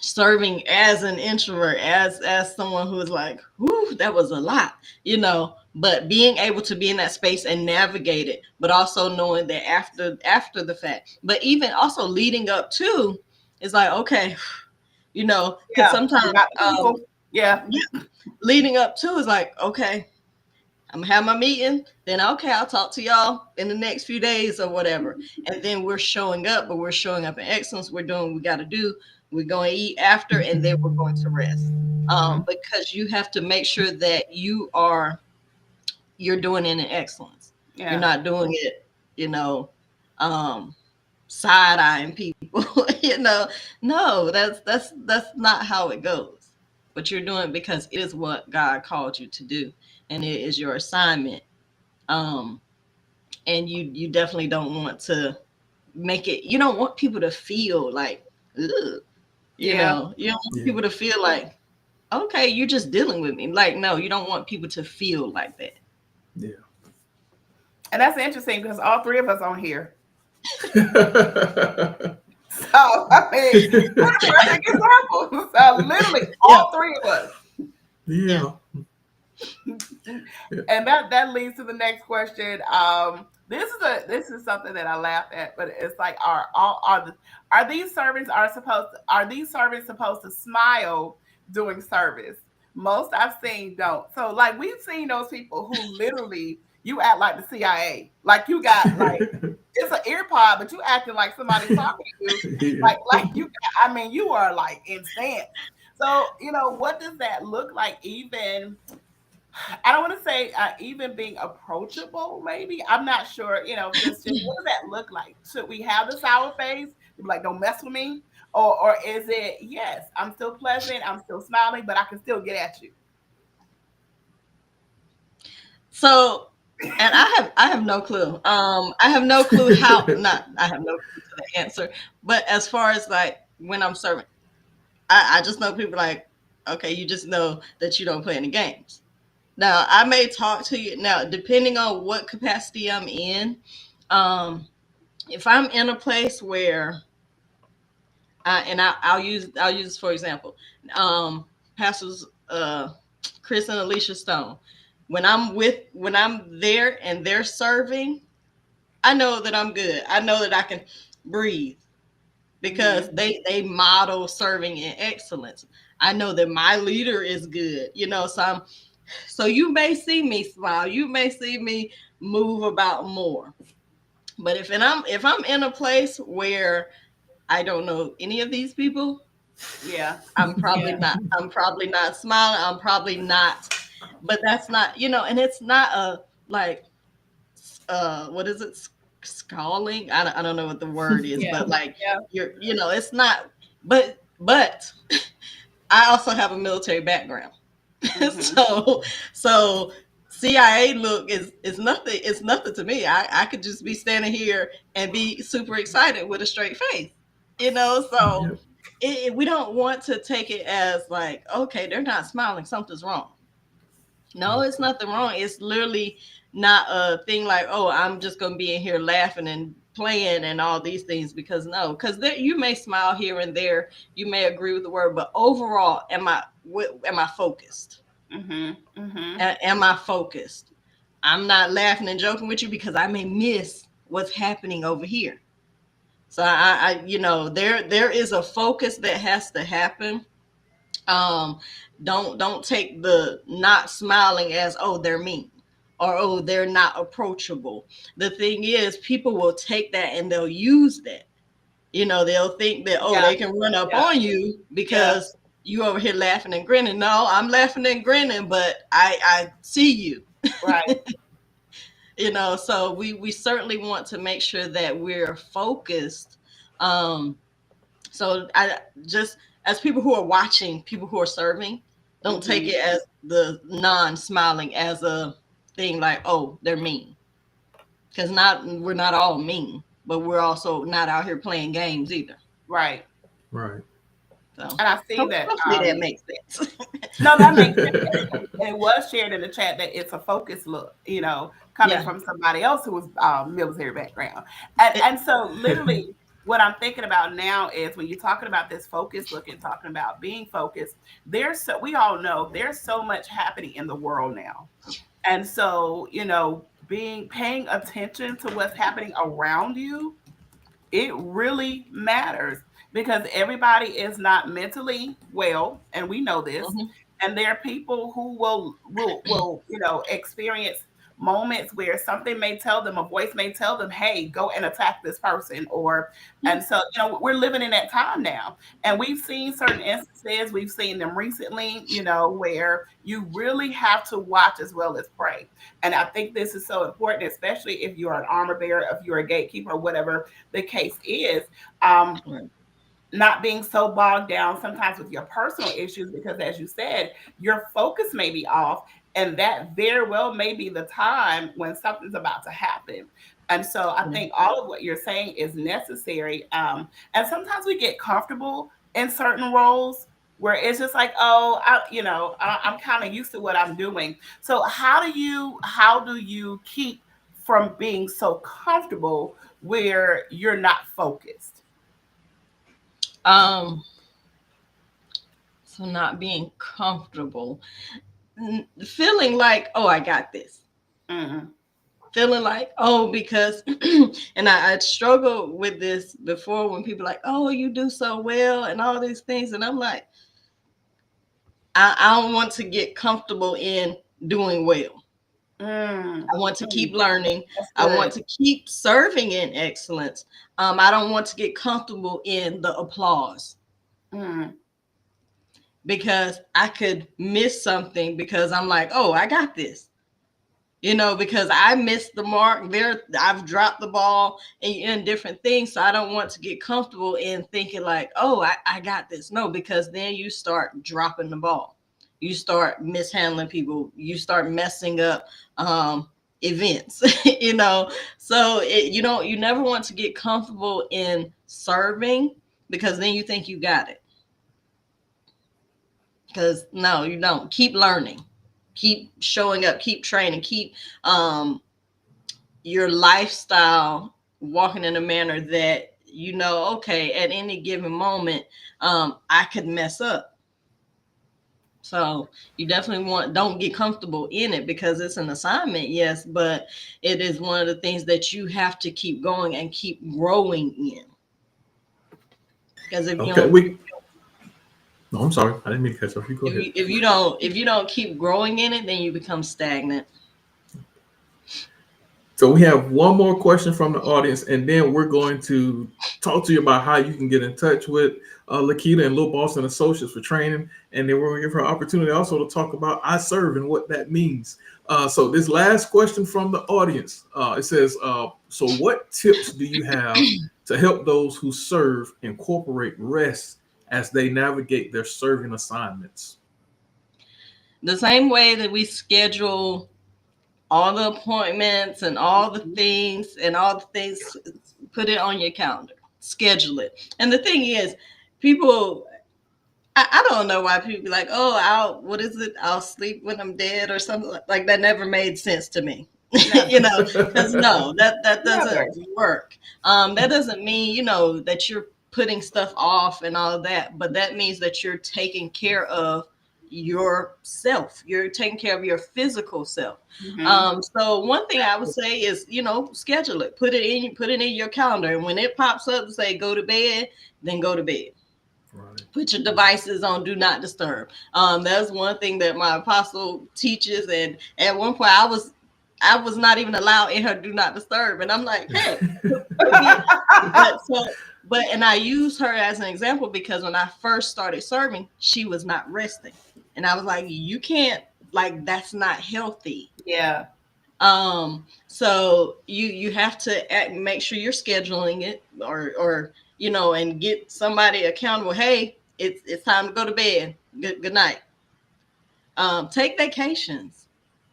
serving as an introvert, as someone who is like, whoo, that was a lot, but being able to be in that space and navigate it, but also knowing that after the fact, but even also leading up to, is like, okay, because sometimes leading up to is like, okay, I'm gonna have my meeting, then okay, I'll talk to y'all in the next few days or whatever. And then we're showing up, but we're showing up in excellence. We're doing what we gotta do. We're going to eat after, and then we're going to rest. Because you have to make sure that you're doing it in excellence. Yeah. You're not doing it, side-eyeing people. No, that's not how it goes. but you're doing it because it is what God called you to do, and it is your assignment. Um, and you definitely don't want to make it. You don't want people to feel like, ugh,
Yeah.
you don't want
Yeah.
people to feel like, okay, you're just dealing with me. Like, no, you don't want people to feel like that.
Yeah.
And that's interesting because all three of us on here.
Yeah.
So I mean, we're the perfect example. So literally
Yeah,
all three of us.
yeah.
Yeah.
And that leads to the next question. This is something that I laugh at, but it's like are these servants supposed to smile during service? Most I've seen don't. So like we've seen those people who literally you act like the CIA, like you got like it's an ear pod, but you acting like somebody's talking to you,
Yeah.
like you got. I mean, you are like incensed. So what does that look like? Even I don't want to say even being approachable. Maybe I'm not sure. Just what does that look like? Should we have the sour face? Like, don't mess with me, or is it yes? I'm still pleasant. I'm still smiling, but I can still get at you.
So, and I have no clue. I have no clue how. Not I have no clue to the answer. But as far as like when I'm serving, I just know people like, okay, you just know that you don't play any games. Now, I may talk to you now, depending on what capacity I'm in. Um, if I'm in a place where, I'll use for example, um, pastors Chris and Alicia Stone. When I'm there and they're serving, I know that I'm good. I know that I can breathe because
Mm-hmm.
they model serving in excellence. I know that my leader is good, so you may see me smile, you may see me move about more. But if I'm in a place where I don't know any of these people,
Yeah.
I'm probably
Yeah.
not. I'm probably not smiling. I'm probably not. But that's not, and it's not a like what is it? Scalding? I don't know what the word is,
Yeah.
but like
Yeah.
it's not. But I also have a military background,
Mm-hmm.
so CIA look is nothing. It's nothing to me. I could just be standing here and be super excited with a straight face, So
Yep.
we don't want to take it as like, okay, they're not smiling, something's wrong. No, it's
Okay.
nothing wrong. It's literally not a thing like, oh, I'm just gonna be in here laughing and playing and all these things, because no, because you may smile here and there, you may agree with the word, but overall, am I focused?
Mm-hmm. Mm-hmm.
Am I focused? I'm not laughing and joking with you because I may miss what's happening over here. So there is a focus that has to happen. um don't take the not smiling as, oh, they're mean, or oh, they're not approachable. The thing is, people will take that and they'll use that. They'll think that, oh,
Yeah.
they can run up
Yeah.
on you
Yeah.
because you over here laughing and grinning. No, I'm laughing and grinning, but I see you.
Right.
So we certainly want to make sure that we're focused. Um so I just, as people who are watching, people who are serving, don't take
Mm-hmm.
it as the non-smiling as a thing like, oh, they're mean. Because we're not all mean, but we're also not out here playing games either.
Right.
Right.
So
And I see that.
hopefully that makes sense.
No, that makes sense. And it was shared in the chat that it's a focus look, coming
Yeah.
from somebody else who was military background. And so literally what I'm thinking about now is when you're talking about this focus look and talking about being focused, we all know there's so much happening in the world now. And so, paying attention to what's happening around you, it really matters because everybody is not mentally well, and we know this.
Mhm.
And there are people who will experience moments where something may tell them, a voice may tell them, hey, go and attack this person. And so we're living in that time now, and we've seen certain instances, we've seen them recently, where you really have to watch as well as pray. And I think this is so important, especially if you're an armor bearer, if you're a gatekeeper, whatever the case is. um,
Right.
not being so bogged down sometimes with your personal issues, because as you said, your focus may be off, and that very well may be the time when something's about to happen. And so I think all of what you're saying is necessary. And sometimes we get comfortable in certain roles where it's just like, oh, I'm kind of used to what I'm doing. So how do you keep from being so comfortable where you're not focused?
Um, so not being comfortable, feeling like, oh, I got this.
Mm,
Feeling like, oh, because, and I struggled with this before when people like, oh, you do so well and all these things. And I'm like, I don't want to get comfortable in doing well.
mm,
I want to
mm.
keep learning.
That's
I want
good.
to keep serving in excellence. I don't want to get comfortable in the applause
Mm,
because I could miss something because I'm like, oh, I got this. Because I missed the mark there. I've dropped the ball in different things. So I don't want to get comfortable in thinking like, oh, I got this. No, because then you start dropping the ball. You start mishandling people. You start messing up events, So you never want to get comfortable in serving because then you think you got it. Because no, you don't. Keep learning, keep showing up, keep training, keep your lifestyle walking in a manner that okay, at any given moment I could mess up. So you definitely don't get comfortable in it because it's an assignment, yes, but it is one of the things that you have to keep going and keep growing in. Because if you
Okay,
don't
we. No, I'm sorry, I didn't mean to catch up. You go ahead.
if you don't keep growing in it, then you become stagnant.
So we have one more question from the audience, and then we're going to talk to you about how you can get in touch with Lakita and Lil Boss and Associates for training, and then we're going to give her an opportunity also to talk about I serve and what that means. So this last question from the audience, it says, so what tips do you have to help those who serve incorporate rest as they navigate their serving assignments?
The same way that we schedule all the appointments and all the things, put it on your calendar, schedule it. And the thing is, people, I don't know why people be like, oh, what is it? I'll sleep when I'm dead or something like that. Never made sense to me.
never,
Because no, that doesn't
never.
work. That doesn't mean, that you're putting stuff off and all of that, but that means that you're taking care of yourself. You're taking care of your physical self.
Hmm.
So one thing I would say is, schedule it, put it in your calendar. And when it pops up, say go to bed, then go to bed.
Right.
Put your devices on do not disturb. That's one thing that my apostle teaches. And at one point I was not even allowed in her do not disturb. And I'm like, hey, but and I use her as an example because when I first started serving, she was not resting. And I was like, you can't, like, that's not healthy.
Yeah.
So you have to make sure you're scheduling it or and get somebody accountable. Hey, it's time to go to bed. Good night. Take vacations,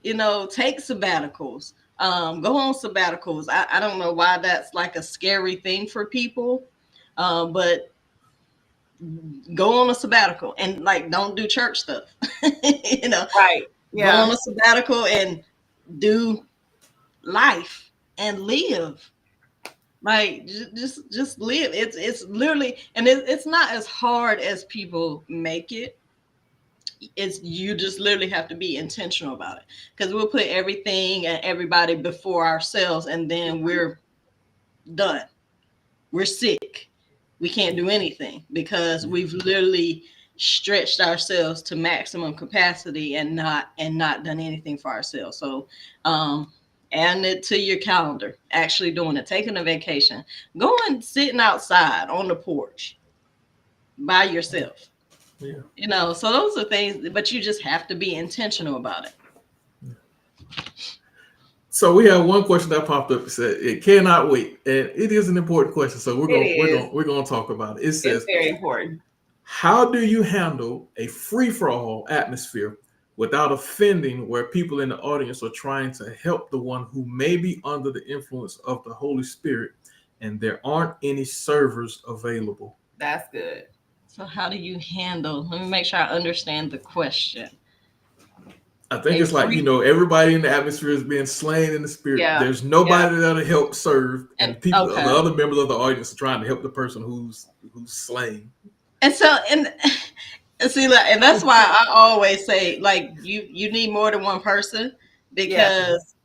take sabbaticals. Go on sabbaticals. I don't know why that's like a scary thing for people. But go on a sabbatical and like don't do church stuff. you know,
Right.
Go on
Yeah.
a sabbatical and do life and live. Like just live. It's literally, and it's not as hard as people make it. It's you just literally have to be intentional about it because we'll put everything and everybody before ourselves, and then we're done. We're sick. We can't do anything because we've literally stretched ourselves to maximum capacity and not done anything for ourselves. So adding it to your calendar, actually doing it, taking a vacation, going sitting outside on the porch by yourself.
Yeah.
So those are things, but you just have to be intentional about it.
So we have one question that popped up. It said it cannot wait, and it is an important question. So
It is.
we're gonna talk about it. It
It's
says,
very important.
how do you handle a free for all atmosphere without offending where people in the audience are trying to help the one who may be under the influence of the Holy Spirit and there aren't any servers available?
That's good.
So how do you handle? Let me make sure I understand the question.
I think
A
it's like,
free
everybody in the atmosphere is being slain in the spirit.
Yeah.
There's
Yeah.
nobody that'll help serve,
and
and people, the
okay,
other members of the audience are trying to help the person who's slain.
and so and see, like, and that's why I always say, like, you need more than one person,
Yeah.
because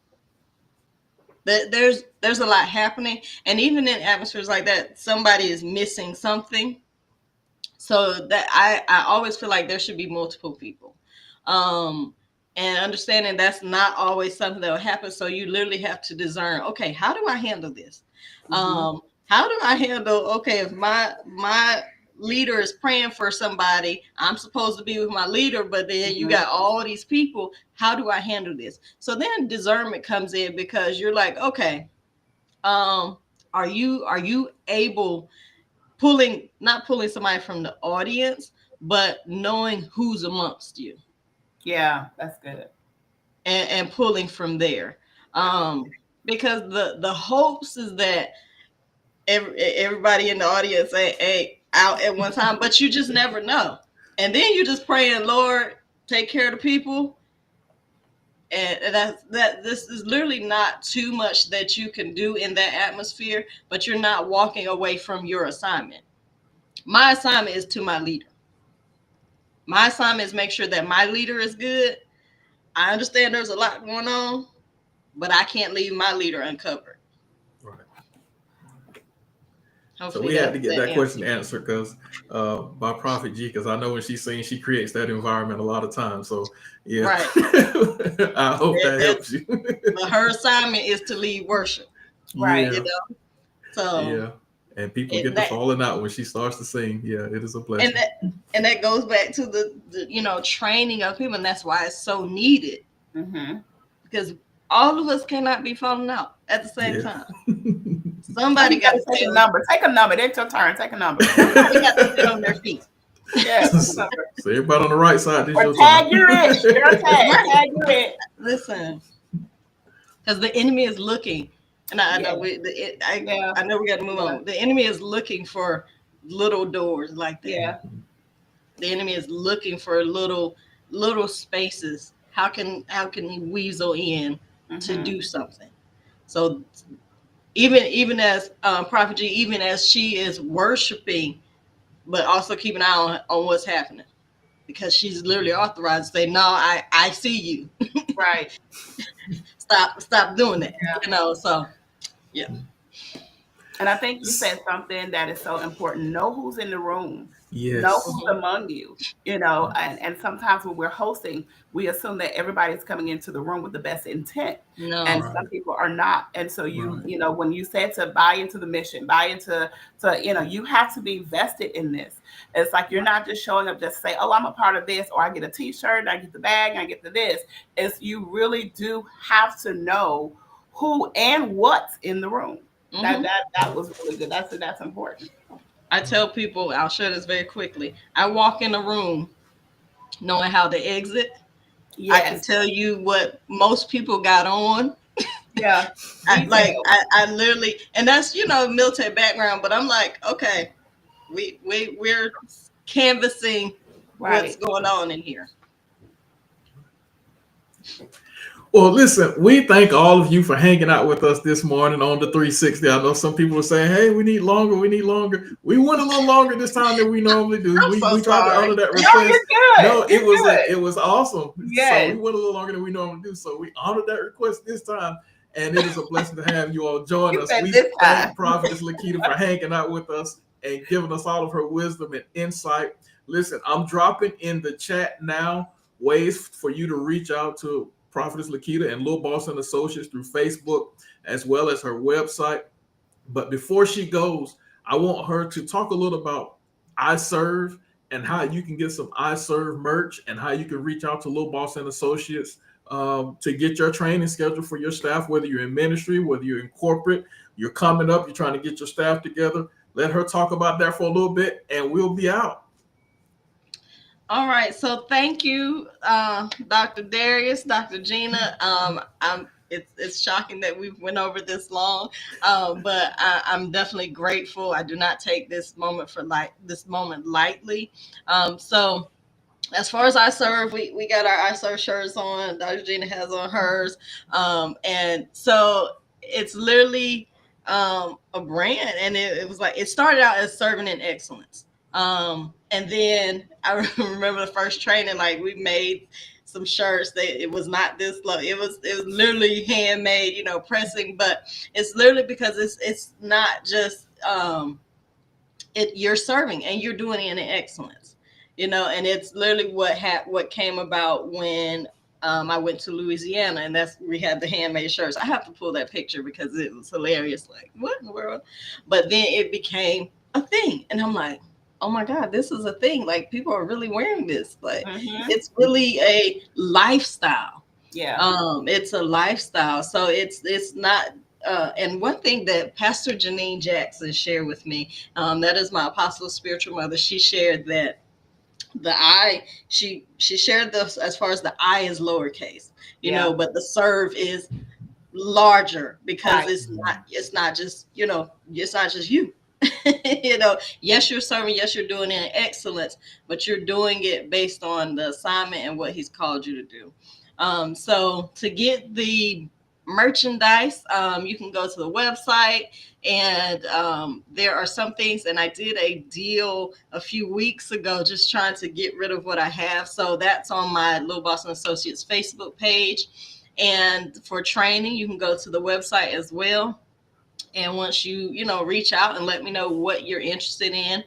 there's a lot happening, and even in atmospheres like that, somebody is missing something. So that I always feel like there should be multiple people, um and understanding that's not always something that will happen. So you literally have to discern, okay, how do I handle this?
Mhm.
How do I handle, okay, if my leader is praying for somebody, I'm supposed to be with my leader, but then you
Mhm.
got all these people, how do I handle this? So then discernment comes in, because you're like, okay, um are you able, not pulling somebody from the audience, but knowing who's amongst you,
Yeah, that's good.
and pulling from there. Because the hopes is that everybody in the audience ain't out at one time, but you just never know. And then you just praying, Lord, take care of the people. And this is literally not too much that you can do in that atmosphere, but you're not walking away from your assignment. My assignment is to my leader. My assignment is make sure that my leader is good. I understand there's a lot going on, but I can't leave my leader uncovered.
Right. So
Hopefully
we had to
that
get that question
answers.
answered because by Prophet G, because I know when she's singing, she creates that environment a lot of times. So yeah,
Right.
I hope that
That's,
helps you.
but her assignment is to lead worship.
Right.
You
Yeah,
know, so
yeah. And people get to
that
falling out when she starts to sing. Yeah, it is a
and
blessing.
that goes back to the training of people, and that's why it's so needed,
Mhm.
because all of us cannot be falling out at the same
Yeah.
time.
Now
Somebody
you
got
gotta
to
take
stay
a
on.
number. Take a number. It's your turn. Take a number.
Somebody got to sit on their feet.
Yeah, take a number.
So everybody on the right side, this is
Or
your
tag
time.
you rich. Girl, tag.
Right.
Tag you rich.
Listen, because the enemy is looking, and I
Yeah.
know
Yeah.
I know we got to move
Yeah.
on. The enemy is looking for little doors like that.
Yeah.
The enemy is looking for little spaces. How can he weasel in to
Mhm.
do something? So even as Prophet G, even as she is worshiping, but also keep an eye on what's happening, because she's literally authorized to say, no, I see you.
Right.
Stop doing that.
Yeah.
So yeah.
And I think you said something that is so important. Know who's in the room. Know
Yes.
who's
Mhm.
among you. And sometimes when we're hosting, we assume that everybody's coming into the room with the best intent. And
No.
some
Right.
people are not. And so
Right.
when you said to buy into the mission, buy into you have to be vested in this. It's like you're not just showing up just to say, oh, I'm a part of this, or I get a t-shirt, I get the bag, I get the this. It's you really do have to know who and what's in the room. That
Hmm.
that that was really good. That's important.
I tell people, I'll share this very quickly. I walk in a room knowing how to exit. I can
Yes.
tell you what most people got on.
Yeah.
I, like
Detail.
I literally, and that's military background, but I'm like, okay, we're canvassing what's
Right.
going on in here.
Well, listen, we thank all of you for hanging out with us this morning on the 360. I know some people are saying, hey, we need longer. We need longer. We went a little longer this time than we normally do.
I'm so
We tried to honor
sorry.
that
No, you're
request.
good.
No,
You're good.
it was awesome. So we
Yes.
went a little longer than we normally do. So we honored that request this time. And it is a blessing to have you all join
You
us.
said
We
this time.
thank Prophetess Lakita for hanging out with us and giving us all of her wisdom and insight. Listen, I'm dropping in the chat now ways for you to reach out to Prophetess Lakita and Lil Boss and Associates through Facebook, as well as her website. But before she goes, I want her to talk a little about I Serve and how you can get some I Serve merch and how you can reach out to Lil Boss and Associates to get your training schedule for your staff, whether you're in ministry, whether you're in corporate, you're coming up, you're trying to get your staff together. Let her talk about that for a little bit, and we'll be out.
All right, so thank you, Dr. Darrius, Dr. Gena. It's shocking that we went over this long, but I'm definitely grateful. I do not take this moment lightly. So as far as I serve, we got our I serve shirts on. Dr. Gena has on hers, and so it's literally a brand, and it was like it started out as serving in excellence. And then I remember the first training, like we made some shirts that it was not this low. It was literally handmade, pressing, but it's literally because it's not just you're serving and you're doing it in excellence, and it's literally what came about when I went to Louisiana, and we had the handmade shirts. I have to pull that picture because it was hilarious. Like, what in the world? But then it became a thing, and I'm like, oh my God, this is a thing. Like, people are really wearing this. Like, it's really a lifestyle.
Yeah.
It's a lifestyle. So it's not. And one thing that Pastor Janine Jackson shared with me, that is my apostle spiritual mother. She shared that the I, she shared this as far as the I is lowercase, but the serve is larger because it's not just, it's not just you. Yes, you're serving, yes, you're doing it in excellence, but you're doing it based on the assignment and what he's called you to do. So to get the merchandise, you can go to the website, and there are some things, and I did a deal a few weeks ago just trying to get rid of what I have. So that's on my Little Boss and Associates Facebook page. And for training, you can go to the website as well. And once you reach out and let me know what you're interested in,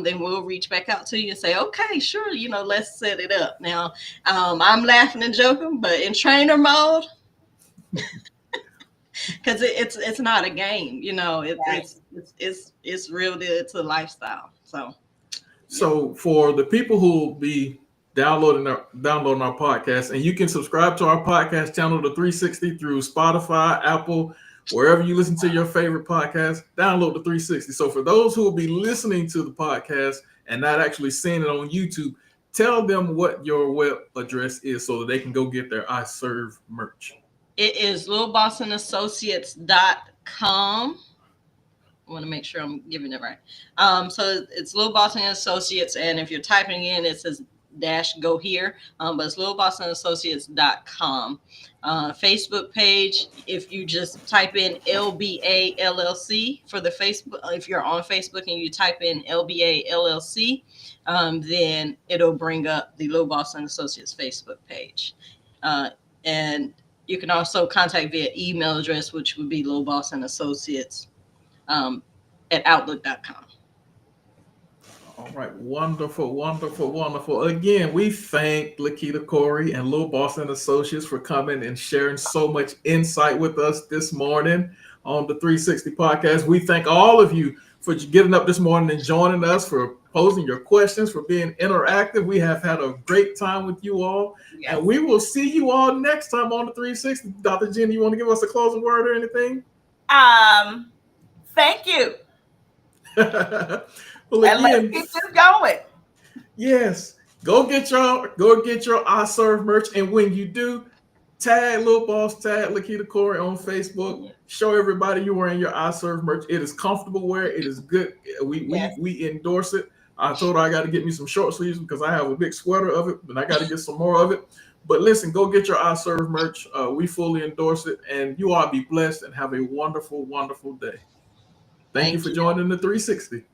then we'll reach back out to you and say, okay, sure, let's set it up. Now, I'm laughing and joking, but in trainer mode, because it's not a game, it's real. It's a lifestyle. So
for the people who will be downloading our podcast, and you can subscribe to our podcast channel, the 360, through Spotify, Apple, wherever you listen to your favorite podcast, download the 360. So for those who will be listening to the podcast and not actually seeing it on YouTube, tell them what your web address is so that they can go get their I Serve merch.
It is littlebossandassociates.com. I want to make sure I'm giving it right. So it's Little Boss and Associates, and if you're typing in, it says -go here, but it's littlebossandassociates.com. Facebook page, if you just type in LBA LLC for the Facebook, if you're on Facebook and you type in LBA LLC, then it'll bring up the Little Boss and Associates Facebook page. And you can also contact via email address, which would be littlebossandassociates at outlook.com.
All right. Wonderful, wonderful, wonderful. Again, we thank Lakita Corey and Little Boss and Associates for coming and sharing so much insight with us this morning on the 360 podcast. We thank all of you for getting up this morning and joining us, for posing your questions, for being interactive. We have had a great time with you all. Yes. And we will see you all next time on the 360. Dr. Gena, you want to give us a closing word or anything?
Thank you.
Well,
and let's get this going.
Yes. Go get your I Serve merch. And when you do, tag Little Boss, tag Lakita Corey on Facebook. Yeah. Show everybody you're wearing your I Serve merch. It is comfortable wear. It is good. We endorse it. I told her I got to get me some short sleeves because I have a big sweater of it, and I got to get some more of it. But listen, go get your I Serve merch. We fully endorse it, and you all be blessed and have a wonderful, wonderful day. Thank you for joining the 360.